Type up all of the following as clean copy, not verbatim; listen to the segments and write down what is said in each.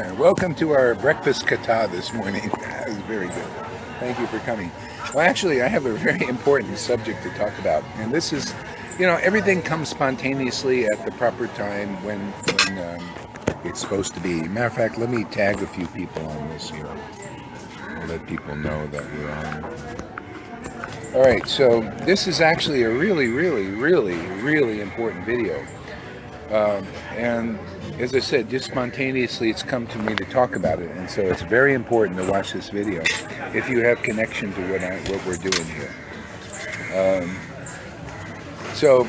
Welcome to our breakfast kata this morning. That was very good. Thank you for coming. Well, actually, I have a very important subject to talk about, and this is, everything comes spontaneously at the proper time when it's supposed to be. Matter of fact, let me tag a few people on this here. I'll let people know that we're on. All right, so this is actually a really, really, really, really important video. And as I said, just spontaneously it's come to me to talk about it, and so it's very important to watch this video if you have connection to what we're doing here. So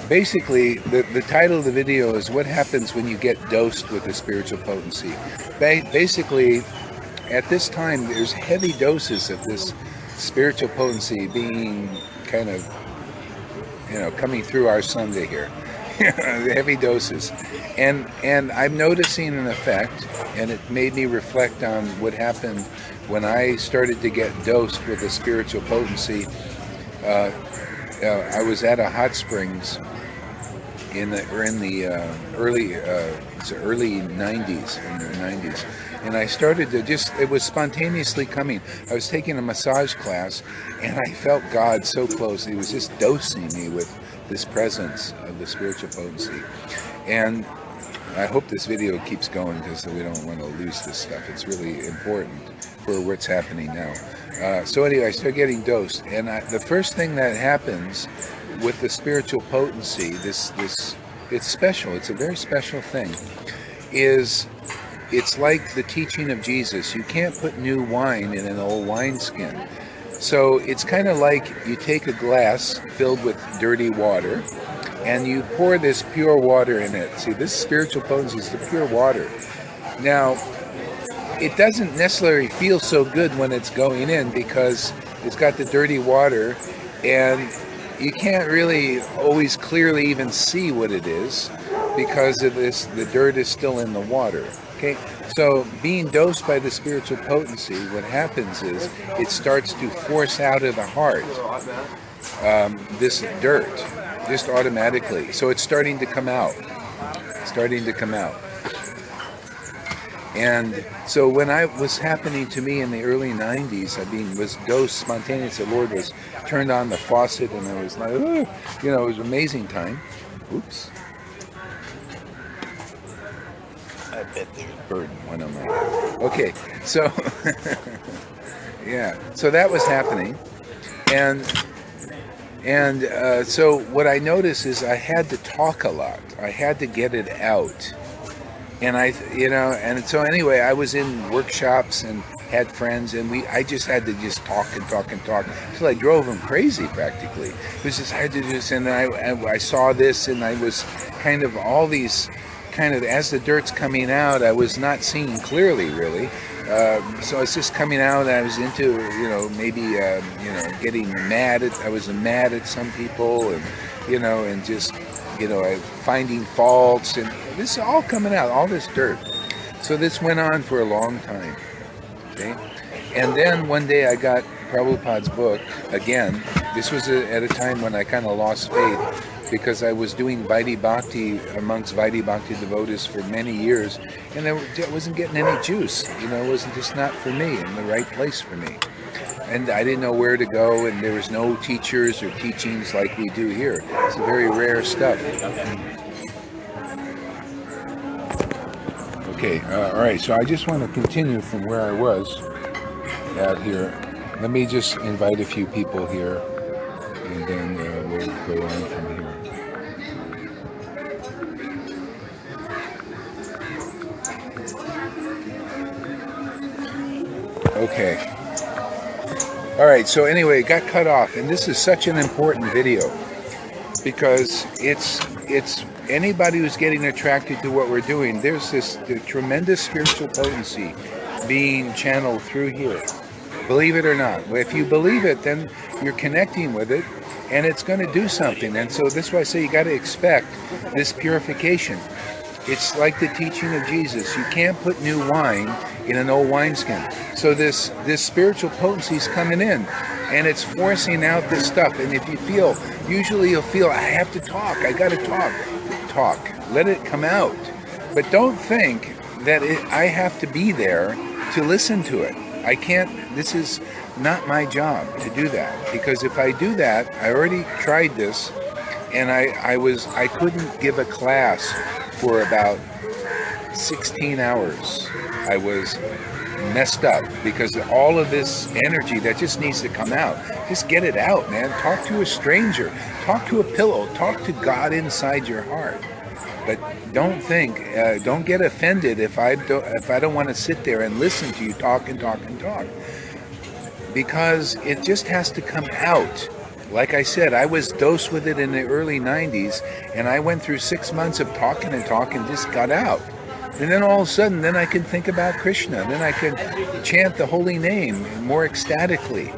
basically the title of the video is what happens when you get dosed with the spiritual potency. Basically at this time there's heavy doses of this spiritual potency being kind of coming through our Sunday here. Heavy doses, and I'm noticing an effect, and it made me reflect on what happened when I started to get dosed with the spiritual potency. I was at a hot springs in the early 90s, and I started to it was spontaneously coming. I was taking a massage class, and I felt God so close. He was just dosing me with this presence of the spiritual potency. And I hope this video keeps going because we don't want to lose this stuff. It's really important for what's happening now. So anyway, I started getting dosed, and the first thing that happens with the spiritual potency, it's special, it's a very special thing, it's like the teaching of Jesus. You can't put new wine in an old wineskin. So it's kind of like you take a glass filled with dirty water and you pour this pure water in it. See, this spiritual potency is the pure water. Now, it doesn't necessarily feel so good when it's going in because it's got the dirty water and you can't really always clearly even see what it is because of this. The dirt is still in the water. Okay, so being dosed by the spiritual potency, what happens is it starts to force out of the heart this dirt, just automatically. So it's starting to come out, And so when I was happening to me in the early 90s, was dosed spontaneously. The Lord was turned on the faucet, and I was like, it was an amazing time. Oops. I bet there's a bird in one of my head. Okay, so yeah, so that was happening, and so what I noticed is I had to talk a lot. I had to get it out, and and so anyway, I was in workshops and had friends, and I just had to just talk until I drove them crazy practically. It was just I had to just, and I saw this, and I was kind of all these. As the dirt's coming out, I was not seeing clearly, really. So it's just coming out. I was into, maybe, getting mad at. I was mad at some people, and and just, finding faults, and this is all coming out, all this dirt. So this went on for a long time. Okay, and then one day I got Prabhupada's book again. This was at a time when I kind of lost faith, because I was doing Vaidhi Bhakti amongst Vaidhi Bhakti devotees for many years, and I wasn't getting any juice. It wasn't just not for me, in the right place for me. And I didn't know where to go, and there was no teachers or teachings like we do here. It's a very rare stuff. Okay, all right, so I just want to continue from where I was at here. Let me just invite a few people here, and then we'll go on from here. Okay. All right, so anyway, it got cut off, and this is such an important video because it's anybody who's getting attracted to what we're doing, there's the tremendous spiritual potency being channeled through here. Believe it or not. If you believe it, then you're connecting with it, and it's going to do something. And so that's why I say you got to expect this purification. It's like the teaching of Jesus. You can't put new wine in an old wineskin. So this spiritual potency is coming in, and it's forcing out this stuff. And if you feel, usually you'll feel, I have to talk, I got to talk. Let it come out. But don't think I have to be there to listen to it. I can't, this is not my job to do that, because if I do that, I already tried this, and I couldn't give a class for about 16 hours. I was messed up because all of this energy that just needs to come out, just get it out, man. Talk to a stranger, talk to a pillow, talk to God inside your heart. But don't get offended if I don't want to sit there and listen to you talk and talk and talk, because it just has to come out. Like I said, I was dosed with it in the early 90s, and I went through 6 months of talking and talking, just got out. And then all of a sudden, then I could think about Krishna. Then I could chant the holy name more ecstatically.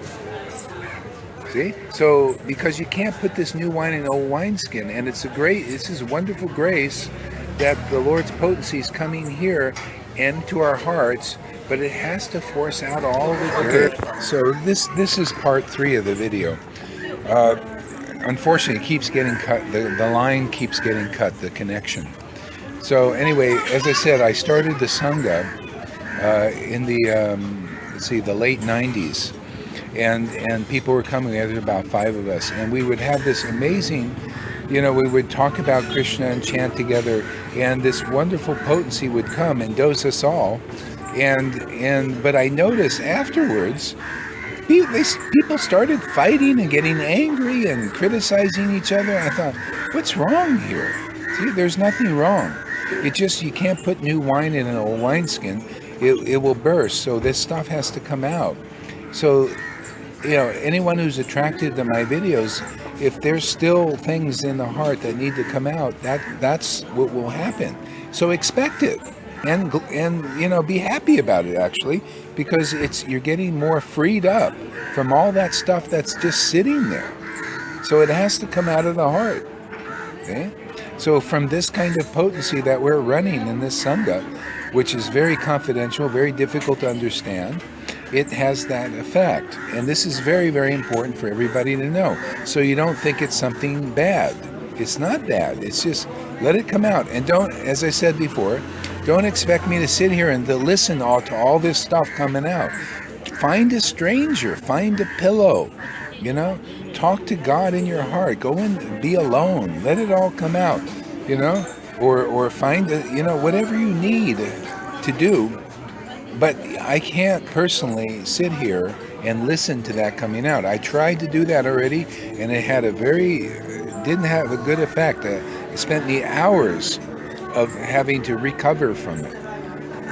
See? So, because you can't put this new wine in old wineskin, and this is wonderful grace that the Lord's potency is coming here into our hearts, but it has to force out all of the dirt. Okay, so this is part 3 of the video. Unfortunately, it keeps getting cut. The line keeps getting cut, the connection. So anyway, as I said, I started the Sangha in the late 90s. And people were coming. There were about 5 of us, and we would have this amazing, we would talk about Krishna and chant together, and this wonderful potency would come and dose us all. But I noticed afterwards, people started fighting and getting angry and criticizing each other. I thought, what's wrong here? See, there's nothing wrong. It just, you can't put new wine in an old wineskin. It will burst. So this stuff has to come out. So, anyone who's attracted to my videos, if there's still things in the heart that need to come out, that's what will happen. So expect it, and be happy about it, actually, because you're getting more freed up from all that stuff that's just sitting there. So it has to come out of the heart. Okay? So from this kind of potency that we're running in this Sangha, which is very confidential, very difficult to understand, it has that effect. And this is very, very important for everybody to know. So you don't think it's something bad. It's not bad. It's just, let it come out. And don't, as I said before, don't expect me to sit here and to listen to all this stuff coming out. Find a stranger, find a pillow, talk to God in your heart. Go and be alone. Let it all come out, or find whatever you need to do. But I can't personally sit here and listen to that coming out. I tried to do that already, and it didn't have a good effect. I spent the hours of having to recover from it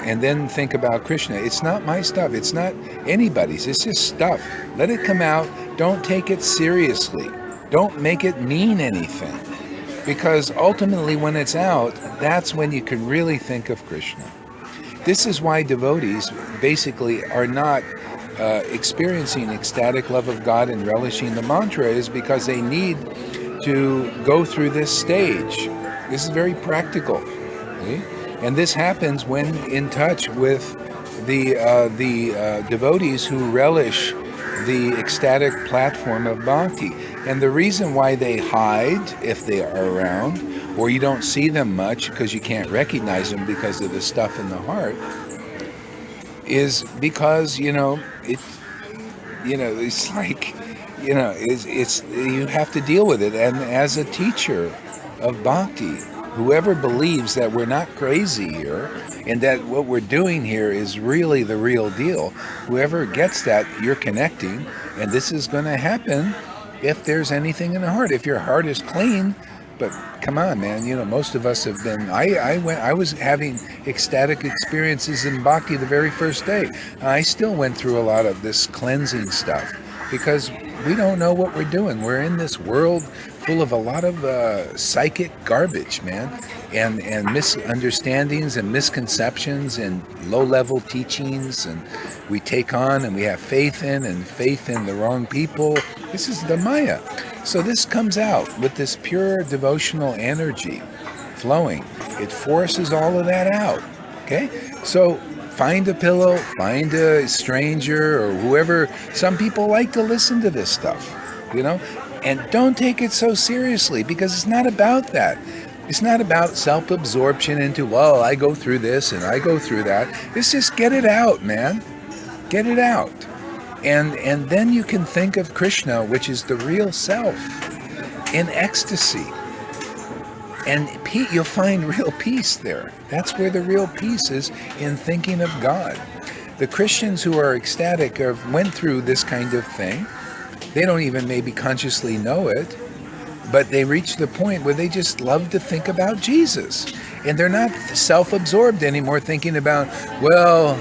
and then think about Krishna. It's not my stuff. It's not anybody's. It's just stuff. Let it come out. Don't take it seriously. Don't make it mean anything. Because ultimately when it's out, that's when you can really think of Krishna. This is why devotees basically are not experiencing ecstatic love of God and relishing the mantra, is because they need to go through this stage. This is very practical. Okay? And this happens when in touch with the devotees who relish the ecstatic platform of bhakti. And the reason why they hide, if they are around, or you don't see them much because you can't recognize them because of the stuff in the heart, is because it's like it's you have to deal with it. And as a teacher of bhakti, whoever believes that we're not crazy here and that what we're doing here is really the real deal, whoever gets that, you're connecting, and this is going to happen if there's anything in the heart. If your heart is clean. But come on, man, most of us have been, I was having ecstatic experiences in bhakti the very first day. I still went through a lot of this cleansing stuff because we don't know what we're doing. We're in this world full of a lot of psychic garbage, man, and misunderstandings and misconceptions and low-level teachings, and we take on and we have faith in the wrong people. This is the Maya. So this comes out with this pure devotional energy flowing. It forces all of that out, okay? So find a pillow, find a stranger or whoever. Some people like to listen to this stuff, and don't take it so seriously because it's not about that. It's not about self-absorption into, well, I go through this and I go through that. It's just get it out, man. Get it out. And then you can think of Krishna, which is the real self, in ecstasy. And you'll find real peace there. That's where the real peace is, in thinking of God. The Christians who are ecstatic went through this kind of thing. They don't even maybe consciously know it, but they reach the point where they just love to think about Jesus. And they're not self-absorbed anymore, thinking about, well,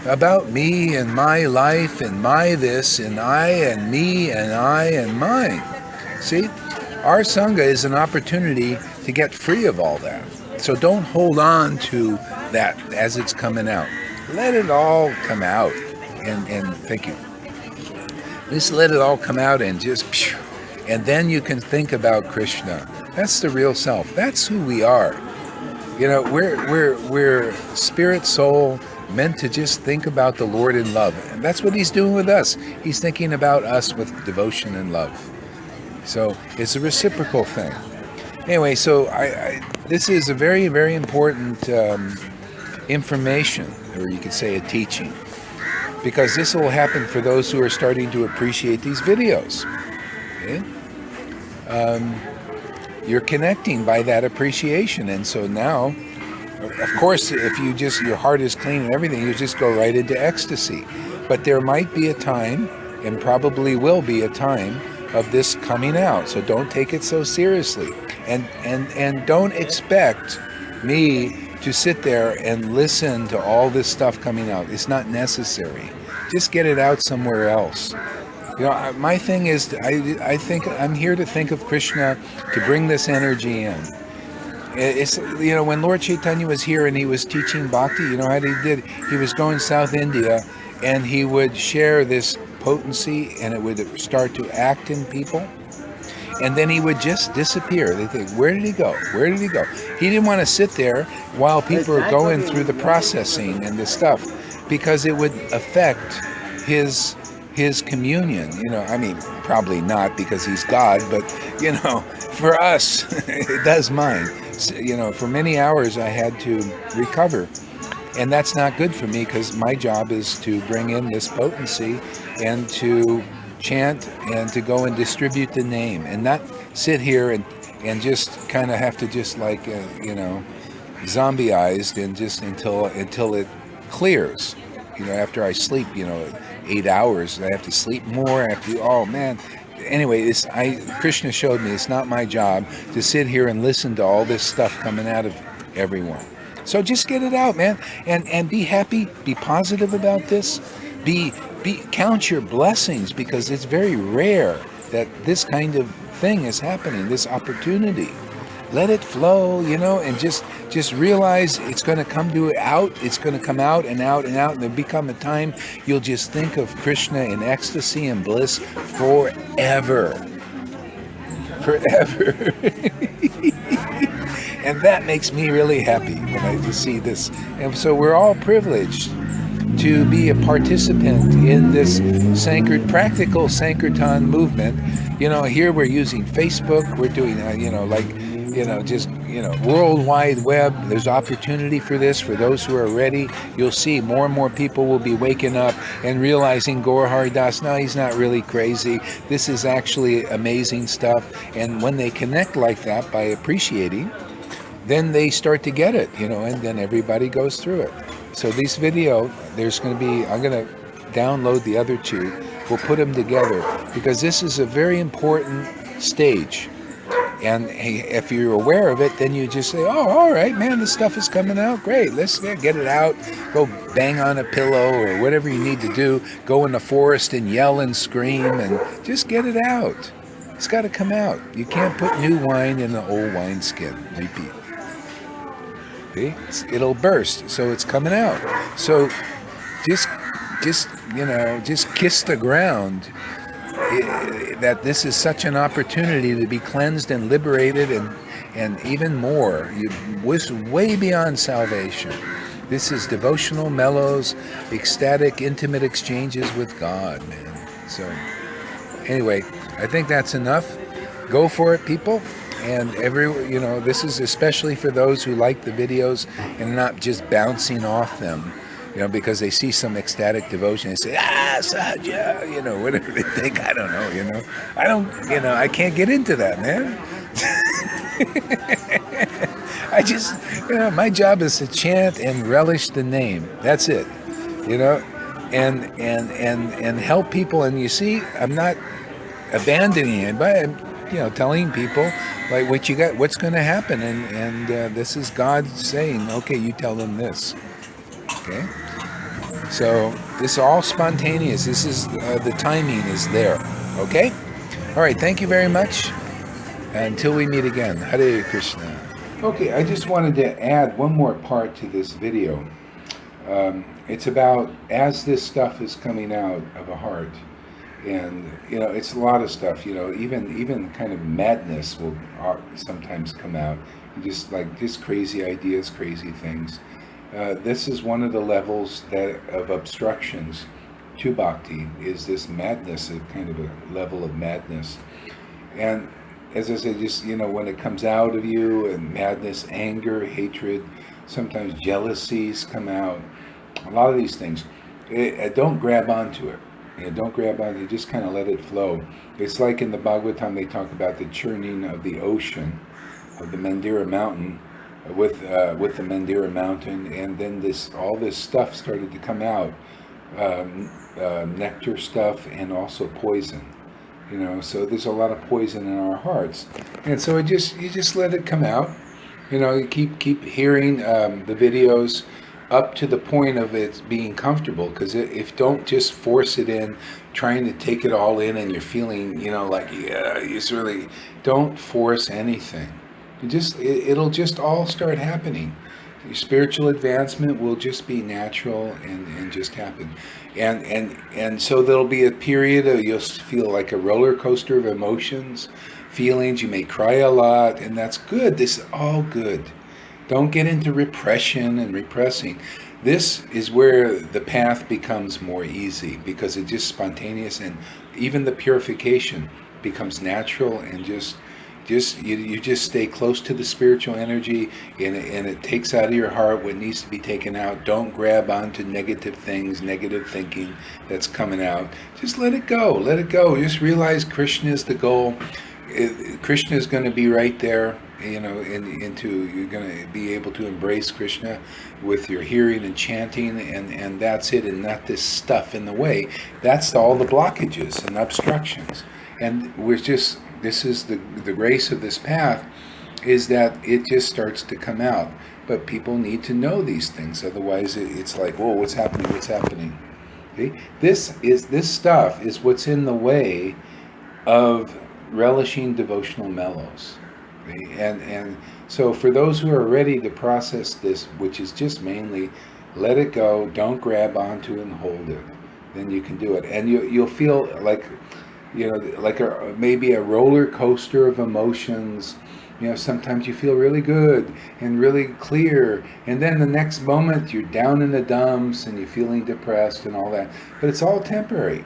about me and my life and my this and I and me and I and mine. See, our Sangha is an opportunity to get free of all that. So don't hold on to that as it's coming out. Let it all come out. And thank you. Just let it all come out and just, and then you can think about Krishna. That's the real self. That's who we are. You know, we're spirit, soul, meant to just think about the Lord in love. And that's what he's doing with us. He's thinking about us with devotion and love. So it's a reciprocal thing. Anyway, so this is a very, very important information, or you could say a teaching, because this will happen for those who are starting to appreciate these videos. Okay? You're connecting by that appreciation, and so now, of course, if your heart is clean and everything, you just go right into ecstasy. But there might be a time, and probably will be a time, of this coming out. So don't take it so seriously, and don't expect me to sit there and listen to all this stuff coming out. It's not necessary. Just get it out somewhere else. You know, my thing is, I think I'm here to think of Krishna, to bring this energy in. It's, you know, when Lord Caitanya was here and he was teaching bhakti, you know how he did? He was going South India, and he would share this potency, and it would start to act in people, and then he would just disappear. They think, where did he go? Where did he go? He didn't want to sit there while people are going through the processing and the stuff, because it would affect his communion. You know, I mean, probably not because he's God, but you know, for us, it does mine. So, you know, for many hours I had to recover. And that's not good for me, because my job is to bring in this potency and to chant and to go and distribute the name, and not sit here and just kind of have to just like, you know, zombieized and just until it clears. You know, after I sleep, you know, 8 hours, I have to sleep more. I have to, oh man. Anyway, Krishna showed me it's not my job to sit here and listen to all this stuff coming out of everyone. So just get it out, man, and be happy, be positive about this, count your blessings, because it's very rare that this kind of thing is happening, this opportunity. Let it flow, you know, and just realize it's going to come out, it's going to come out and out and out, and there'll become a time you'll just think of Krishna in ecstasy and bliss forever. Forever. And that makes me really happy when I just see this. And so we're all privileged to be a participant in this practical Sankirtan movement. You know, here we're using Facebook, we're doing, World Wide Web. There's opportunity for this, for those who are ready. You'll see more and more people will be waking up and realizing Gaurahari Das, no, he's not really crazy. This is actually amazing stuff. And when they connect like that by appreciating, then they start to get it, you know, and then everybody goes through it. So this video, I'm going to download the other two. We'll put them together, because this is a very important stage. And if you're aware of it, then you just say, oh, all right, man, this stuff is coming out. Great, let's get it out. Go bang on a pillow or whatever you need to do. Go in the forest and yell and scream and just get it out. It's got to come out. You can't put new wine in an old wineskin. Repeat. See? It'll burst, so it's coming out. So just kiss the ground that this is such an opportunity to be cleansed and liberated, and even more. Way beyond salvation. This is devotional mellows, ecstatic, intimate exchanges with God, man. So anyway, I think that's enough. Go for it, people. and this is especially for those who like the videos and not just bouncing off them, because they see some ecstatic devotion and say, Sahaja, whatever they think. I don't know, I can't get into that, man. I just, my job is to chant and relish the name. That's it, and help people. And you see, I'm not abandoning anybody. I'm, telling people like what you got, what's going to happen, and this is God saying, okay, you tell them this. Okay, so this is all spontaneous. This is the timing is there. Okay, all right. Thank you very much. Until we meet again, Hare Krishna. Okay, I just wanted to add one more part to this video. It's about as this stuff is coming out of a heart, and it's a lot of stuff. Even kind of madness will sometimes come out, just crazy ideas, crazy things. This is one of the levels of obstructions to bhakti, is this madness, a kind of a level of madness. And as I said, just, when it comes out of you, and madness, anger, hatred, sometimes jealousies come out, a lot of these things, don't grab onto it. Don't grab onto it, just kind of let it flow. It's like in the Bhagavatam, they talk about the churning of the ocean, of the Mandira mountain, with the Mandira mountain, and then all this stuff started to come out, nectar stuff and also poison. So there's a lot of poison in our hearts, and so you just let it come out. You keep hearing the videos up to the point of it being comfortable, because if don't just force it in, trying to take it all in, and you're feeling it's really, don't force anything. It'll just all start happening. Your spiritual advancement will just be natural and just happen. And so there'll be a period of, you'll feel like a roller coaster of emotions, feelings. You may cry a lot, and that's good. This is all good. Don't get into repression and repressing. This is where the path becomes more easy, because it's just spontaneous, and even the purification becomes natural, and you just stay close to the spiritual energy, and it takes out of your heart what needs to be taken out. Don't grab onto negative things, negative thinking that's coming out. Just let it go. Let it go. Just realize Krishna is the goal. Krishna is going to be right there. You're going to be able to embrace Krishna with your hearing and chanting, and that's it, and not this stuff in the way. That's all the blockages and obstructions. And this is the grace of this path, is that it just starts to come out. But people need to know these things, otherwise it's like, whoa, what's happening? Okay? This stuff is what's in the way of relishing devotional mellows. Okay? And so for those who are ready to process this, which is just mainly let it go, don't grab onto and hold it, then you can do it. And you'll feel like, maybe a roller coaster of emotions. Sometimes you feel really good and really clear, and then the next moment you're down in the dumps and you're feeling depressed and all that. But it's all temporary.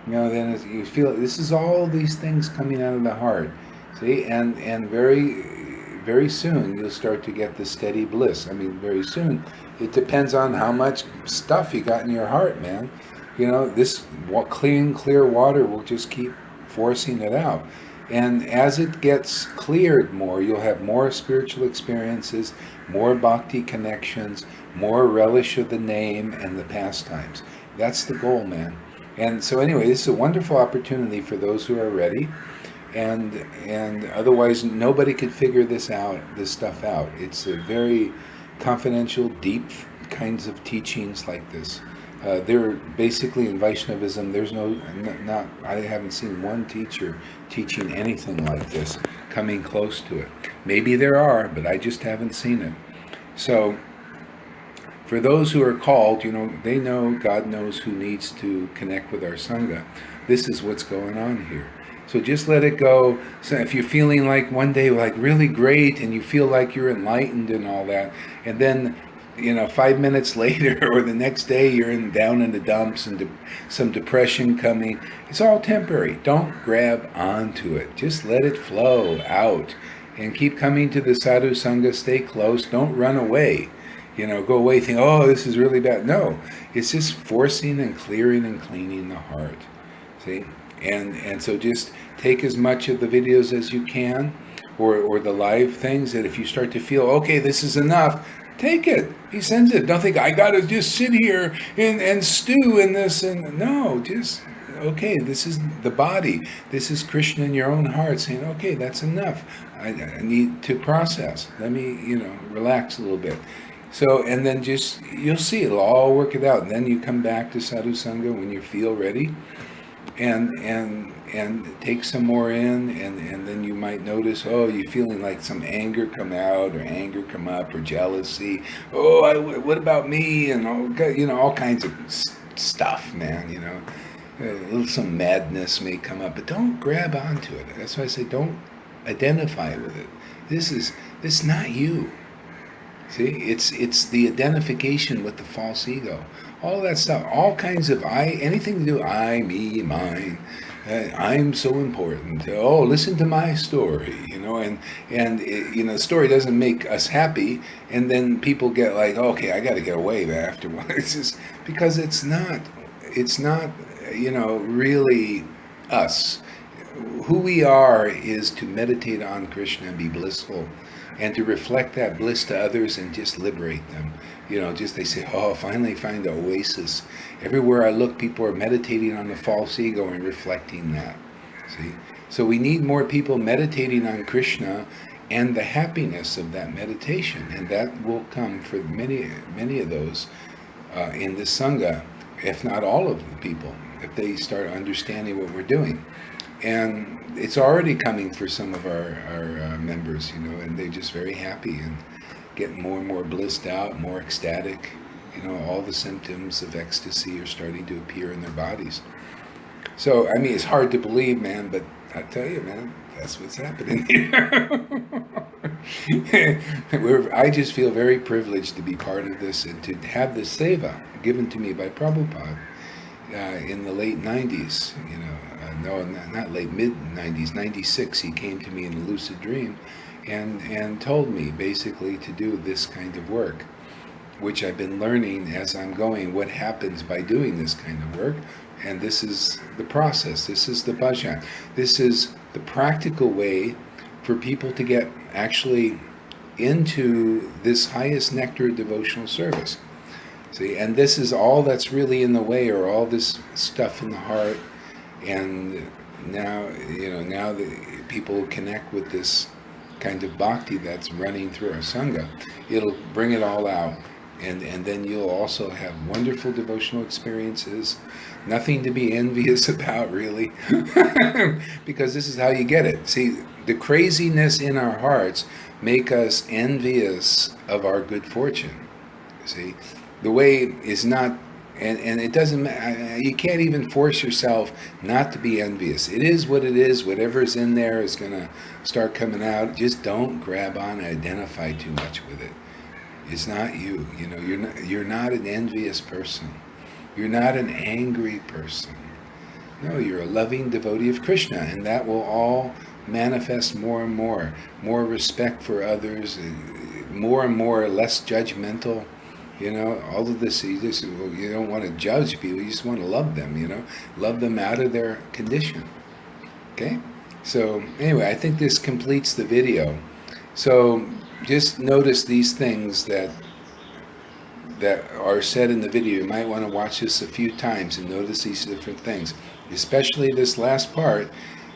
Then you feel this is all these things coming out of the heart. See, and very, very soon you'll start to get the steady bliss. Very soon. It depends on how much stuff you got in your heart, man. This clear water will just keep forcing it out. And as it gets cleared more, you'll have more spiritual experiences, more bhakti connections, more relish of the name and the pastimes. That's the goal, man. And so anyway, this is a wonderful opportunity for those who are ready. And otherwise, nobody could figure this stuff out. It's a very confidential, deep kinds of teachings like this. They're basically in Vaishnavism. There's I haven't seen one teacher teaching anything like this, coming close to it. Maybe there are, but I just haven't seen it. So, for those who are called, they know, God knows who needs to connect with our Sangha. This is what's going on here. So just let it go. So if you're feeling like one day like really great, and you feel like you're enlightened and all that, and then 5 minutes later or the next day you're down in the dumps and some depression coming. It's all temporary. Don't grab onto it. Just let it flow out. and keep coming to the sadhu sangha. Stay close. Don't run away. Go away think, oh, this is really bad. No, it's just forcing and clearing and cleaning the heart. See? And so just take as much of the videos as you can, or the live things, that if you start to feel, okay, this is enough, take it. He sends it. Don't think, I got to just sit here and stew in this. And no, just, okay, this is the body. This is Krishna in your own heart saying, okay, that's enough. I need to process. Let me, relax a little bit. So, and then just, you'll see, it'll all work it out. And then you come back to sadhu sangha when you feel ready, and take some more in, and then you might notice, oh, you're feeling like some anger come out, or anger come up, or jealousy. Oh, what about me? And all kinds of stuff, man. Some madness may come up, but don't grab onto it. That's why I say don't identify with it. This is not you. See, it's the identification with the false ego. All that stuff, all kinds of anything to do, I, me, mine. I'm so important. Oh, listen to my story, and the story doesn't make us happy, and then people get like, okay, I got to get away afterwards. It's just because it's not, really us. Who we are is to meditate on Krishna and be blissful, and to reflect that bliss to others and just liberate them. Just they say, oh, finally find the oasis. Everywhere I look, people are meditating on the false ego and reflecting that. See? So we need more people meditating on Krishna and the happiness of that meditation. And that will come for many, many of those in the Sangha, if not all of the people, if they start understanding what we're doing. And it's already coming for some of our members, and they're just very happy and getting more and more blissed out, more ecstatic. All the symptoms of ecstasy are starting to appear in their bodies. So, it's hard to believe, man, but I tell you, man, that's what's happening here. I just feel very privileged to be part of this and to have this seva given to me by Prabhupada in the late 90s, no, not late, mid-90s, 96, he came to me in a lucid dream and told me basically to do this kind of work, which I've been learning as I'm going, what happens by doing this kind of work. And this is the process. This is the bhajan. This is the practical way for people to get actually into this highest nectar of devotional service. See, and this is all that's really in the way, or all this stuff in the heart. And now, now the people connect with this kind of bhakti that's running through our sangha, it'll bring it all out. And then you'll also have wonderful devotional experiences. Nothing to be envious about, really, because this is how you get it. See, the craziness in our hearts make us envious of our good fortune. See, the way is not, and it doesn't, you can't even force yourself not to be envious. It is what it is. Whatever's in there is going to start coming out. Just don't grab on and identify too much with it. It's not you. You're not an envious person. You're not an angry person. No, you're a loving devotee of Krishna, and that will all manifest more and more. More respect for others, more and more, less judgmental. All of this, you don't want to judge people, you just want to love them, love them out of their condition. Okay? So, anyway, I think this completes the video. So, just notice these things that are said in the video. You might want to watch this a few times and notice these different things, especially this last part.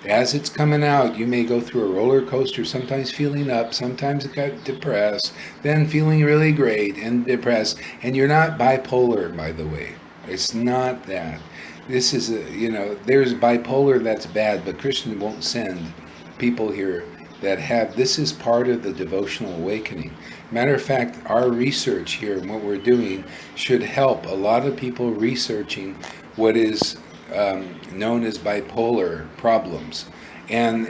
As it's coming out, you may go through a roller coaster, sometimes feeling up, sometimes it got depressed, then feeling really great and depressed. And you're not bipolar, by the way. It's not that. This is, there's bipolar that's bad, but Krishna won't send people here that have, this is part of the devotional awakening. Matter of fact, our research here and what we're doing should help a lot of people researching what is known as bipolar problems. And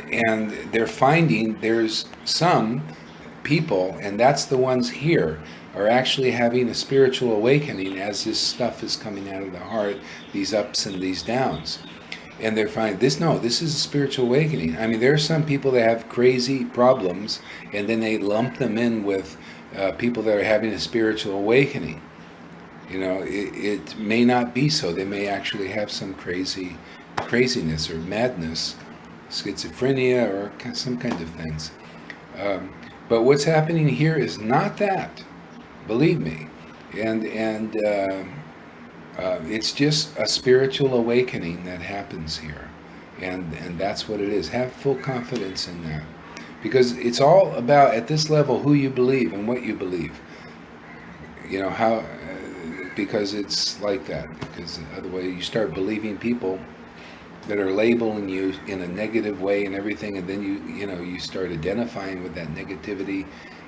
they're finding there's some people, and that's the ones here, are actually having a spiritual awakening as this stuff is coming out of the heart, these ups and these downs. and they're finding this. No, this is a spiritual awakening. I mean, there are some people that have crazy problems, and then they lump them in with people that are having a spiritual awakening. You know, it may not be so. They may actually have some craziness or madness, schizophrenia, or some kind of things. But what's happening here is not that. Believe me, and it's just a spiritual awakening that happens here, and that's what it is. Have full confidence in that, because it's all about, at this level, who you believe and what you believe. You know how, because it's like that. Because otherwise, you start believing people that are labeling you in a negative way and everything, and then you start identifying with that negativity,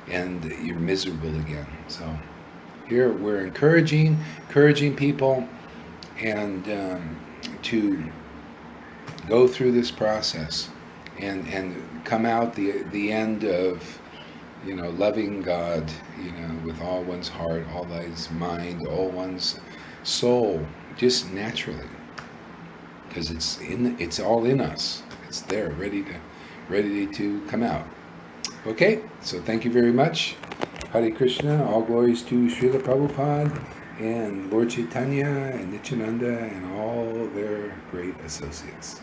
and you're miserable again. So here we're encouraging people, and to go through this process, and come out the end of, loving God, with all one's heart, all one's mind, all one's soul, just naturally, because it's all in us. It's there, ready to come out. Okay, so thank you very much. Hare Krishna, all glories to Srila Prabhupada and Lord Chaitanya and Nityananda and all their great associates.